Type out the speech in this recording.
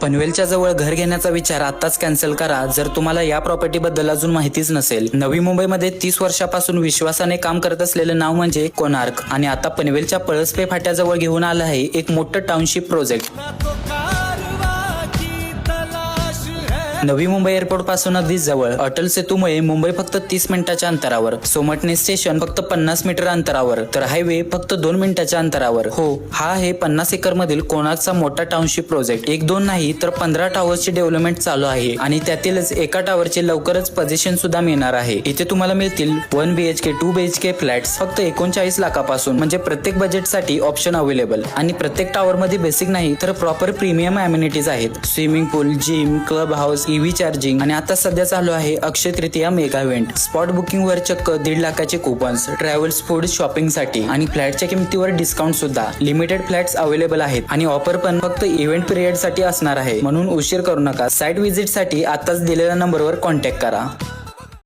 पनवेलच्या जवळ घर घेण्याचा विचार आत्ताच कॅन्सल करा जर तुम्हाला या प्रॉपर्टी बद्दल अजून माहितीच नसेल। नवी मुंबईमध्ये 30 वर्षापासून विश्वासाने काम करत असलेलं नाव म्हणजे कोणार्क आणि आता पनवेलच्या पळसपे फाट्याजवळ घेऊन आलं आहे एक मोठं township project. Navi Mumbai airport पासून अगदी जवळ, अटल सेतूमुळे मुंबई फक्त 30 मिनिटाच्या अंतरावर, सोमटणे स्टेशन फक्त 50 मीटर अंतरावर, तर हायवे फक्त 2 मिनिटाच्या अंतरावर। हो, हा आहे 50 एकर मधील कोणार्कचा मोठा टाउनशिप प्रोजेक्ट। एक दोन नाही तर 15 टॉवर्सची डेव्हलपमेंट चालू आहे आणि त्यातीलच एका टॉवरचे लवकरच पोझिशन सुद्धा मिळणार आहे। इथे तुम्हाला मिळतील 1 BHK 2 BHK फ्लॅट्स फक्त 39 लाखापासून, म्हणजे प्रत्येक बजेटसाठी ऑप्शन अवेलेबल। आणि प्रत्येक टॉवर मध्ये बेसिक नाही तर प्रॉपर प्रीमियम अम्युनिटीज आहेत, swimming pool, gym, club house, EV charging आणि आता सध्या चालू आहे Akshaya Tritiya mega event. Spot booking वर चक्क 1.5 लाखाचे कूपन्स, ट्रॅव्हल्स, फूड, शॉपिंग साठी आणि फ्लॅटच्या किमतीवर डिस्काउंट सुद्धा। लिमिटेड फ्लॅट्स अवेलेबल आहेत आणि ऑफर पण फक्त इव्हेंट पिरियड साठी असणार आहे, म्हणून उशीर करू नका। साइट व्हिजिट साठी आताच दिलेल्या नंबरवर कॉन्टॅक्ट करा।